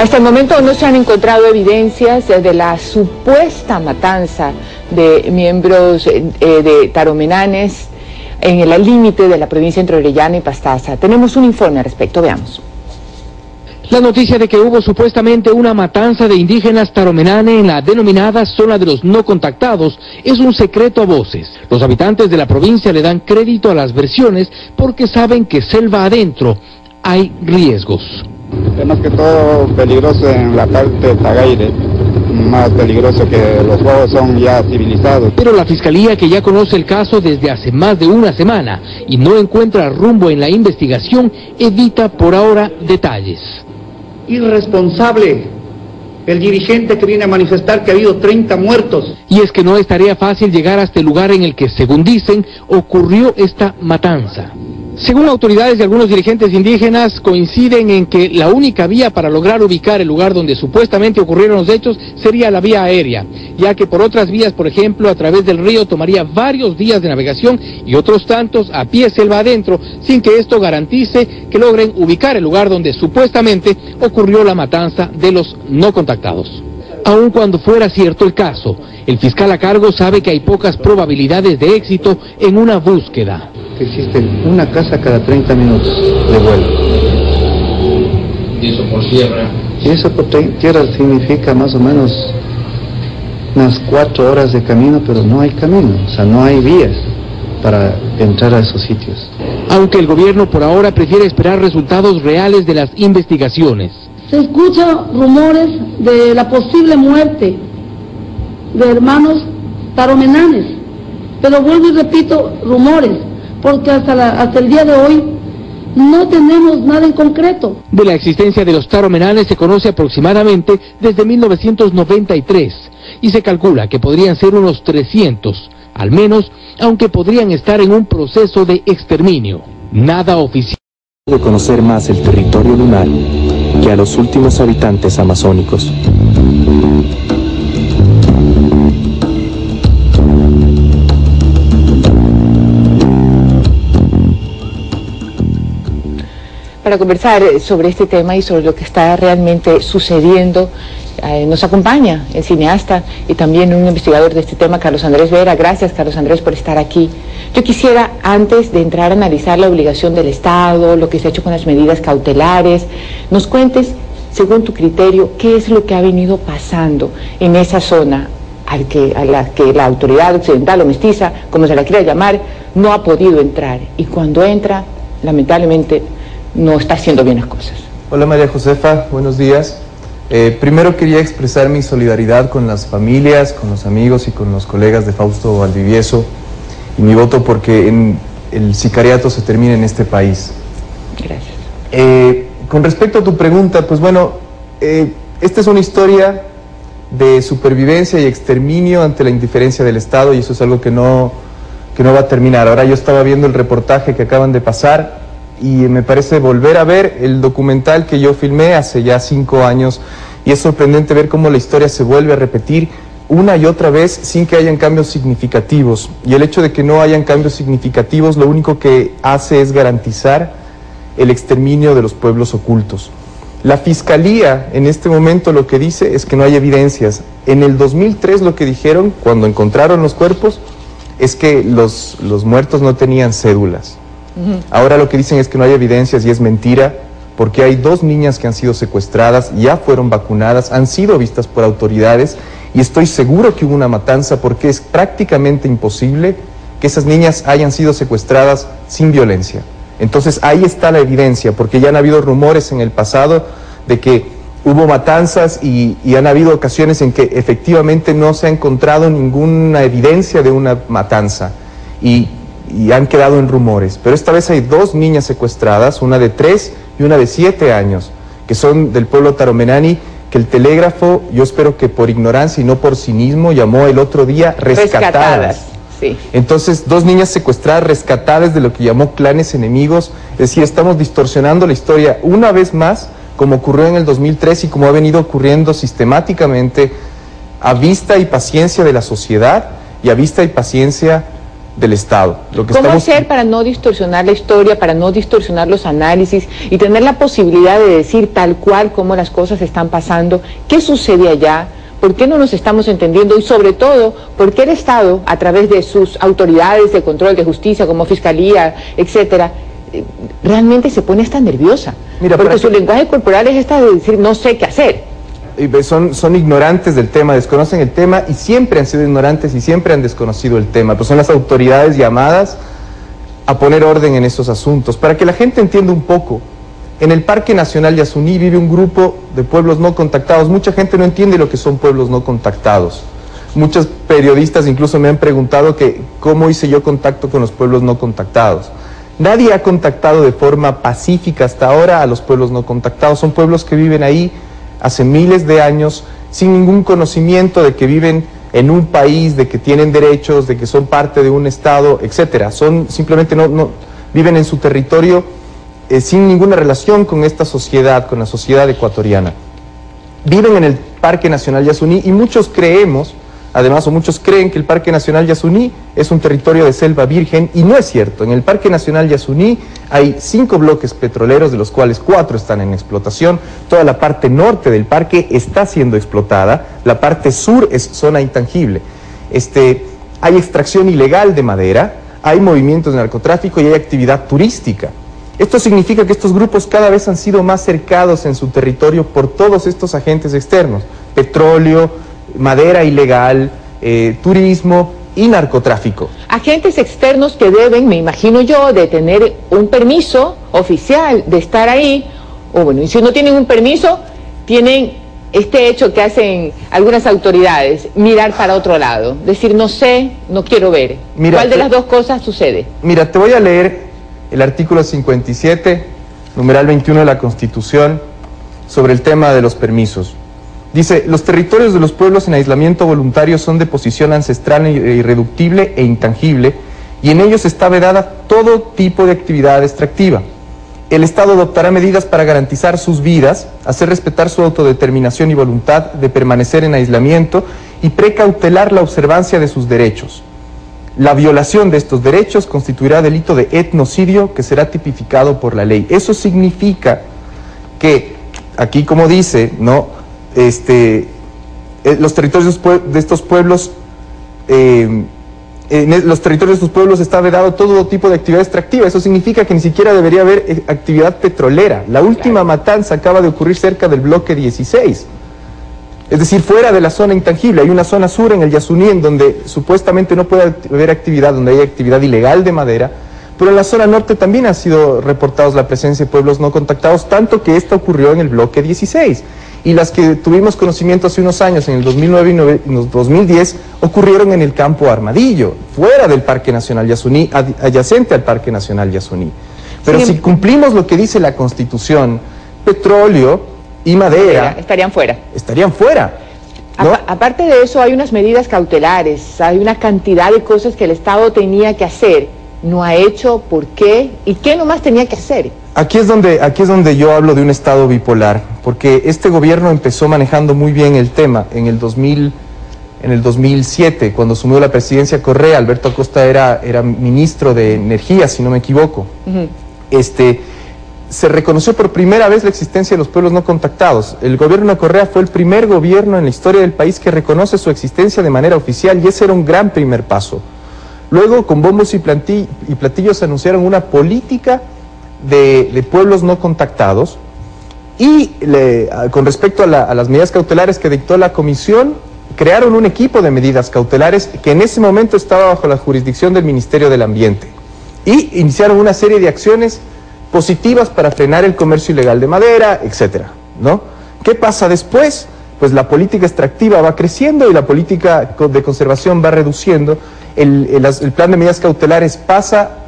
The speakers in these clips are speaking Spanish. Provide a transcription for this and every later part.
Hasta el momento no se han encontrado evidencias de la supuesta matanza de miembros de taromenanes en el límite de la provincia entre Orellana y Pastaza. Tenemos un informe al respecto, veamos. La noticia de que hubo supuestamente una matanza de indígenas taromenane en la denominada zona de los no contactados es un secreto a voces. Los habitantes de la provincia le dan crédito a las versiones porque saben que selva adentro hay riesgos. Es más que todo peligroso en la parte de Tagaire, más peligroso que los juegos son ya civilizados. Pero la fiscalía, que ya conoce el caso desde hace más de una semana y no encuentra rumbo en la investigación, evita por ahora detalles. Irresponsable el dirigente que viene a manifestar que ha habido 30 muertos. Y es que no es tarea fácil llegar hasta el lugar en el que, según dicen, ocurrió esta matanza. Según autoridades y algunos dirigentes indígenas, coinciden en que la única vía para lograr ubicar el lugar donde supuestamente ocurrieron los hechos sería la vía aérea, ya que por otras vías, por ejemplo, a través del río tomaría varios días de navegación y otros tantos a pie selva adentro, sin que esto garantice que logren ubicar el lugar donde supuestamente ocurrió la matanza de los no contactados. Aun cuando fuera cierto el caso, el fiscal a cargo sabe que hay pocas probabilidades de éxito en una búsqueda. Existe una casa cada 30 minutos de vuelo. ¿Y eso por tierra? Y eso por tierra significa más o menos unas 4 horas de camino, pero no hay camino, o sea, no hay vías para entrar a esos sitios. Aunque el gobierno por ahora prefiere esperar resultados reales de las investigaciones. Se escuchan rumores de la posible muerte de hermanos taromenanes, pero vuelvo y repito, rumores, porque hasta el día de hoy no tenemos nada en concreto. De la existencia de los taromenanes se conoce aproximadamente desde 1993 y se calcula que podrían ser unos 300, al menos, aunque podrían estar en un proceso de exterminio. Nada oficial. De conocer más el territorio lunar que a los últimos habitantes amazónicos. Para conversar sobre este tema y sobre lo que está realmente sucediendo, nos acompaña el cineasta y también un investigador de este tema, Carlos Andrés Vera. Gracias, Carlos Andrés, por estar aquí. Yo quisiera, antes de entrar a analizar la obligación del Estado, lo que se ha hecho con las medidas cautelares, nos cuentes, según tu criterio, qué es lo que ha venido pasando en esa zona a la que la autoridad occidental o mestiza, como se la quiera llamar, no ha podido entrar. Y cuando entra, lamentablemente, no está haciendo bien las cosas. Hola María Josefa, buenos días. Primero quería expresar mi solidaridad con las familias, con los amigos y con los colegas de Fausto Valdivieso y mi voto porque el sicariato se termine en este país. Gracias. Con respecto a tu pregunta, pues bueno, esta es una historia de supervivencia y exterminio ante la indiferencia del Estado y eso es algo que no va a terminar. Ahora yo estaba viendo el reportaje que acaban de pasar y me parece volver a ver el documental que yo filmé hace ya 5 años y es sorprendente ver cómo la historia se vuelve a repetir una y otra vez sin que hayan cambios significativos. Y el hecho de que no hayan cambios significativos lo único que hace es garantizar el exterminio de los pueblos ocultos. La Fiscalía en este momento lo que dice es que no hay evidencias. En el 2003 lo que dijeron cuando encontraron los cuerpos es que los muertos no tenían cédulas. Ahora lo que dicen es que no hay evidencias y es mentira porque hay 2 niñas que han sido secuestradas, ya fueron vacunadas, han sido vistas por autoridades y estoy seguro que hubo una matanza porque es prácticamente imposible que esas niñas hayan sido secuestradas sin violencia. Entonces ahí está la evidencia porque ya han habido rumores en el pasado de que hubo matanzas y han habido ocasiones en que efectivamente no se ha encontrado ninguna evidencia de una matanza y han quedado en rumores, pero esta vez hay 2 niñas secuestradas, una de 3 y una de 7 años, que son del pueblo taromenani, que el Telégrafo, yo espero que por ignorancia y no por cinismo, llamó el otro día rescatadas. Sí. Entonces, 2 niñas secuestradas, rescatadas de lo que llamó clanes enemigos, es decir, estamos distorsionando la historia una vez más, como ocurrió en el 2003 y como ha venido ocurriendo sistemáticamente a vista y paciencia de la sociedad y a vista y paciencia del Estado. ¿Cómo hacer para no distorsionar la historia, para no distorsionar los análisis y tener la posibilidad de decir tal cual cómo las cosas están pasando? ¿Qué sucede allá? ¿Por qué no nos estamos entendiendo? Y sobre todo, ¿por qué el Estado, a través de sus autoridades de control de justicia, como Fiscalía, etcétera, realmente se pone esta nerviosa? Mira, porque su lenguaje corporal es esta de decir no sé qué hacer. Son ignorantes del tema, desconocen el tema y siempre han sido ignorantes y siempre han desconocido el tema. Pues son las autoridades llamadas a poner orden en estos asuntos. Para que la gente entienda un poco, en el Parque Nacional Yasuní vive un grupo de pueblos no contactados. Mucha gente no entiende lo que son pueblos no contactados. Muchos periodistas incluso me han preguntado que cómo hice yo contacto con los pueblos no contactados. Nadie ha contactado de forma pacífica hasta ahora a los pueblos no contactados. Son pueblos que viven ahí hace miles de años, sin ningún conocimiento de que viven en un país, de que tienen derechos, de que son parte de un Estado, etcétera. Simplemente no viven en su territorio sin ninguna relación con esta sociedad, con la sociedad ecuatoriana. Viven en el Parque Nacional Yasuní y muchos creemos, además, o muchos creen que el Parque Nacional Yasuní es un territorio de selva virgen, y no es cierto. En el Parque Nacional Yasuní hay 5 bloques petroleros, de los cuales 4 están en explotación. Toda la parte norte del parque está siendo explotada, la parte sur es zona intangible. Hay extracción ilegal de madera, hay movimientos de narcotráfico y hay actividad turística. Esto significa que estos grupos cada vez han sido más cercados en su territorio por todos estos agentes externos: petróleo, madera ilegal, turismo y narcotráfico. Agentes externos que deben, me imagino yo, de tener un permiso oficial de estar ahí, o bueno, y si no tienen un permiso, tienen este hecho que hacen algunas autoridades, mirar para otro lado, decir no sé, no quiero ver. Mira, ¿cuál de las dos cosas sucede? Mira, te voy a leer el artículo 57, numeral 21 de la Constitución, sobre el tema de los permisos. Dice: los territorios de los pueblos en aislamiento voluntario son de posición ancestral e irreductible e intangible, y en ellos está vedada todo tipo de actividad extractiva. El Estado adoptará medidas para garantizar sus vidas, hacer respetar su autodeterminación y voluntad de permanecer en aislamiento y precautelar la observancia de sus derechos. La violación de estos derechos constituirá delito de etnocidio que será tipificado por la ley. Eso significa que, aquí como dice, ¿no?, los territorios de estos pueblos, en los territorios de estos pueblos está vedado todo tipo de actividad extractiva. Eso significa que ni siquiera debería haber actividad petrolera. La última matanza acaba de ocurrir cerca del bloque 16, es decir, fuera de la zona intangible. Hay una zona sur en el Yasuní en donde supuestamente no puede haber actividad, donde hay actividad ilegal de madera, pero en la zona norte también ha sido reportados la presencia de pueblos no contactados, tanto que esta ocurrió en el bloque 16. Y las que tuvimos conocimiento hace unos años, en el 2009 y 2010, ocurrieron en el campo Armadillo, fuera del Parque Nacional Yasuní, adyacente al Parque Nacional Yasuní. Pero si cumplimos lo que dice la Constitución, petróleo y madera estarían fuera. Estarían fuera, ¿no? Aparte de eso, hay unas medidas cautelares, hay una cantidad de cosas que el Estado tenía que hacer, no ha hecho. ¿Por qué? ¿Y qué nomás tenía que hacer? Aquí es donde yo hablo de un Estado bipolar, porque este gobierno empezó manejando muy bien el tema en el 2007, cuando asumió la presidencia Correa. Alberto Acosta era ministro de Energía, si no me equivoco. Se reconoció por primera vez la existencia de los pueblos no contactados. El gobierno de Correa fue el primer gobierno en la historia del país que reconoce su existencia de manera oficial, y ese era un gran primer paso. Luego, con bombos y platillos, anunciaron una política de pueblos no contactados, y con respecto a las medidas cautelares que dictó la comisión, crearon un equipo de medidas cautelares que en ese momento estaba bajo la jurisdicción del Ministerio del Ambiente, y iniciaron una serie de acciones positivas para frenar el comercio ilegal de madera, etcétera, ¿no? ¿Qué pasa después? Pues la política extractiva va creciendo y la política de conservación va reduciendo. El plan de medidas cautelares pasa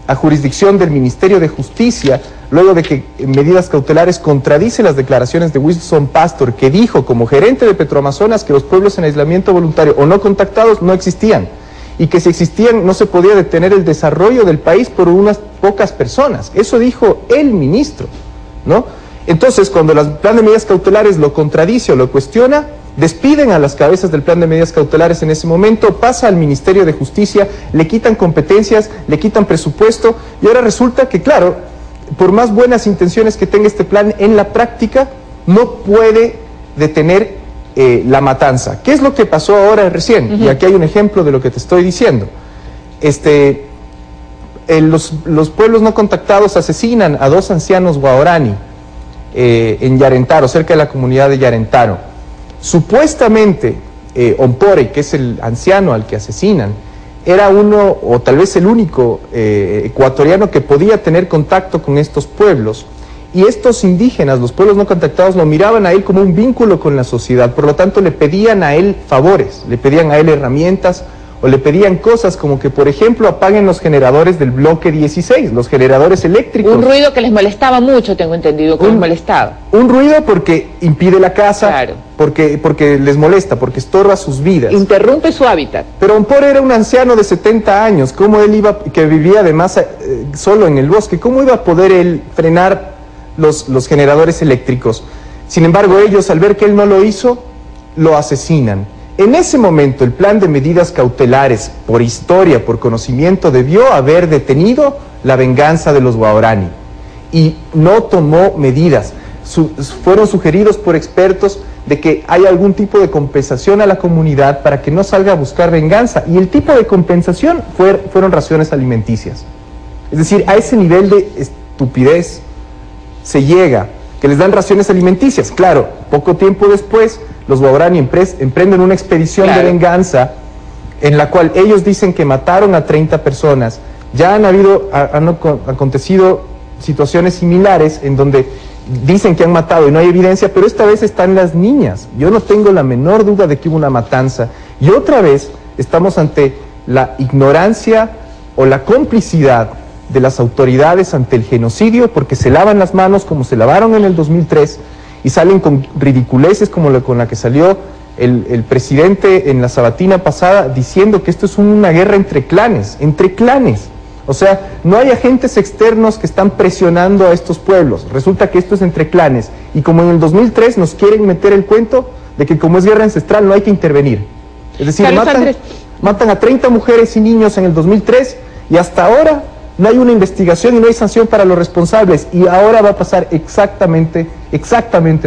a jurisdicción del Ministerio de Justicia, luego de que medidas cautelares contradice las declaraciones de Wilson Pastor, que dijo como gerente de Petroamazonas que los pueblos en aislamiento voluntario o no contactados no existían, y que si existían no se podía detener el desarrollo del país por unas pocas personas. Eso dijo el ministro, ¿no? Entonces, cuando el plan de medidas cautelares lo contradice o lo cuestiona, despiden a las cabezas del plan de medidas cautelares en ese momento, pasa al Ministerio de Justicia, le quitan competencias, le quitan presupuesto, y ahora resulta que, claro, por más buenas intenciones que tenga este plan, en la práctica no puede detener la matanza. ¿Qué es lo que pasó ahora recién? Y aquí hay un ejemplo de lo que te estoy diciendo. Los pueblos no contactados asesinan a 2 ancianos guaorani en Yarentaro, cerca de la comunidad de Yarentaro. Supuestamente, Ompore, que es el anciano al que asesinan, era uno, o tal vez el único ecuatoriano que podía tener contacto con estos pueblos, y estos indígenas, los pueblos no contactados, lo miraban a él como un vínculo con la sociedad, por lo tanto le pedían a él favores, le pedían a él herramientas, o le pedían cosas como que, por ejemplo, apaguen los generadores del bloque 16, los generadores eléctricos. Un ruido que les molestaba mucho, tengo entendido, que les molestaba. Un ruido porque impide la caza, claro, porque les molesta, porque estorba sus vidas. Interrumpe su hábitat. Pero Ompore era un anciano de 70 años, ¿cómo él que vivía además solo en el bosque, cómo iba a poder él frenar los generadores eléctricos? Sin embargo, ellos, al ver que él no lo hizo, lo asesinan. En ese momento, el plan de medidas cautelares, por historia, por conocimiento, debió haber detenido la venganza de los guaorani, y no tomó medidas. Fueron sugeridos por expertos de que haya algún tipo de compensación a la comunidad para que no salga a buscar venganza, y el tipo de compensación fueron raciones alimenticias. Es decir, a ese nivel de estupidez se llega, que les dan raciones alimenticias. Claro, poco tiempo después, los guaorani emprenden una expedición de venganza en la cual ellos dicen que mataron a 30 personas. Ya han acontecido situaciones similares en donde dicen que han matado y no hay evidencia, pero esta vez están las niñas. Yo no tengo la menor duda de que hubo una matanza. Y otra vez estamos ante la ignorancia o la complicidad de las autoridades ante el genocidio, porque se lavan las manos como se lavaron en el 2003 y salen con ridiculeces como con la que salió el presidente en la sabatina pasada, diciendo que esto es una guerra entre clanes. O sea, no hay agentes externos que están presionando a estos pueblos. Resulta que esto es entre clanes. Y como en el 2003 nos quieren meter el cuento de que como es guerra ancestral no hay que intervenir. Es decir, matan a 30 mujeres y niños en el 2003 y hasta ahora no hay una investigación y no hay sanción para los responsables. Y ahora va a pasar exactamente,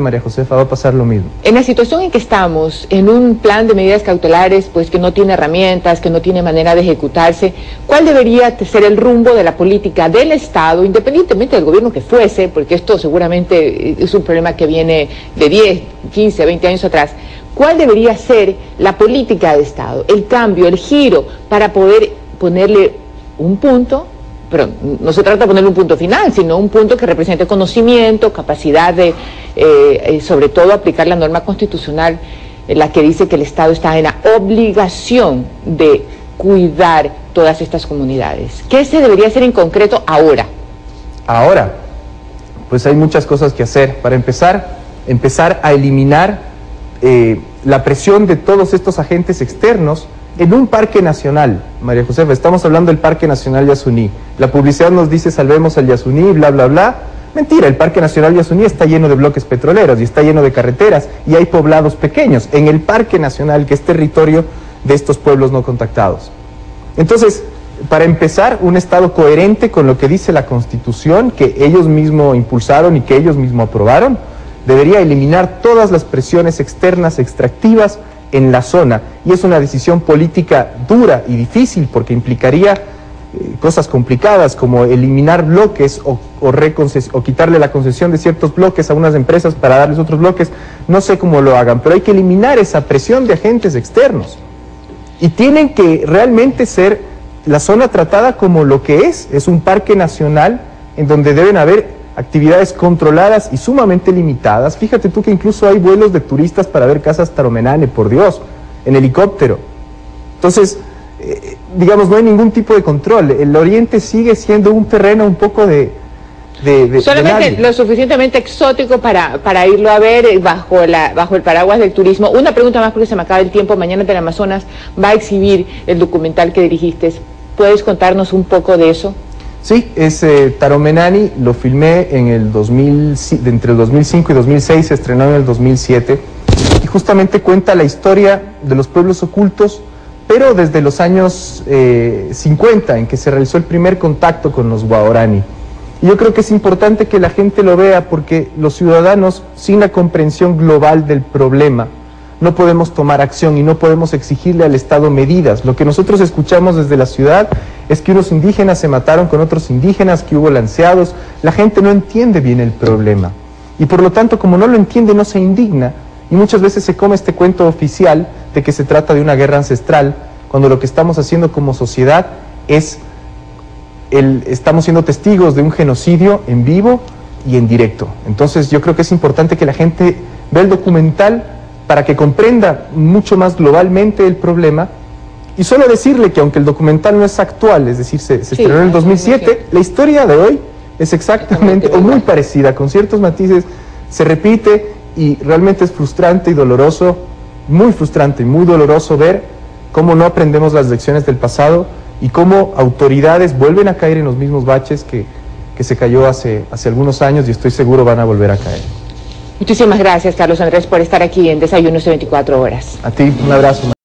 María Josefa, va a pasar lo mismo. En la situación en que estamos, en un plan de medidas cautelares, pues que no tiene herramientas, que no tiene manera de ejecutarse, ¿cuál debería ser el rumbo de la política del Estado, independientemente del gobierno que fuese, porque esto seguramente es un problema que viene de 10, 15, 20 años atrás? ¿Cuál debería ser la política de Estado, el cambio, el giro, para poder ponerle un punto? Pero no se trata de ponerle un punto final, sino un punto que represente conocimiento, capacidad de, sobre todo, aplicar la norma constitucional, la que dice que el Estado está en la obligación de cuidar todas estas comunidades. ¿Qué se debería hacer en concreto ahora? Ahora, pues hay muchas cosas que hacer. Para empezar a eliminar la presión de todos estos agentes externos en un parque nacional. María Josefa, estamos hablando del Parque Nacional Yasuní. La publicidad nos dice salvemos al Yasuní, bla, bla, bla. Mentira, el Parque Nacional Yasuní está lleno de bloques petroleros y está lleno de carreteras y hay poblados pequeños en el Parque Nacional, que es territorio de estos pueblos no contactados. Entonces, para empezar, un Estado coherente con lo que dice la Constitución, que ellos mismos impulsaron y que ellos mismos aprobaron, debería eliminar todas las presiones externas extractivas en la zona, y es una decisión política dura y difícil porque implicaría cosas complicadas como eliminar bloques o quitarle la concesión de ciertos bloques a unas empresas para darles otros bloques. No sé cómo lo hagan, pero hay que eliminar esa presión de agentes externos y tienen que realmente ser la zona tratada como lo que es un parque nacional en donde deben haber actividades controladas y sumamente limitadas. Fíjate tú que incluso hay vuelos de turistas para ver casas Taromenane, por Dios, en helicóptero. Entonces, digamos, no hay ningún tipo de control. El Oriente sigue siendo un terreno un poco solamente lo suficientemente exótico para irlo a ver bajo el paraguas del turismo. Una pregunta más porque se me acaba el tiempo. Mañana Teleamazonas va a exhibir el documental que dirigiste. ¿Puedes contarnos un poco de eso? Sí, es Taromenani, lo filmé entre el 2005 y 2006, se estrenó en el 2007. Y justamente cuenta la historia de los pueblos ocultos, pero desde los años 50, en que se realizó el primer contacto con los Guarani. Y yo creo que es importante que la gente lo vea, porque los ciudadanos, sin la comprensión global del problema, no podemos tomar acción y no podemos exigirle al Estado medidas. Lo que nosotros escuchamos desde la ciudad es que unos indígenas se mataron con otros indígenas, que hubo lanceados. La gente no entiende bien el problema. Y por lo tanto, como no lo entiende, no se indigna. Y muchas veces se come este cuento oficial de que se trata de una guerra ancestral, cuando lo que estamos haciendo como sociedad es, estamos siendo testigos de un genocidio en vivo y en directo. Entonces yo creo que es importante que la gente vea el documental para que comprenda mucho más globalmente el problema. Y solo decirle que aunque el documental no es actual, es decir, se estrenó en el 2007, la historia de hoy es exactamente o muy parecida, con ciertos matices, se repite, y realmente es frustrante y doloroso, muy frustrante y muy doloroso ver cómo no aprendemos las lecciones del pasado y cómo autoridades vuelven a caer en los mismos baches que se cayó hace algunos años, y estoy seguro van a volver a caer. Muchísimas gracias, Carlos Andrés, por estar aquí en Desayunos de 24 Horas. A ti, un abrazo.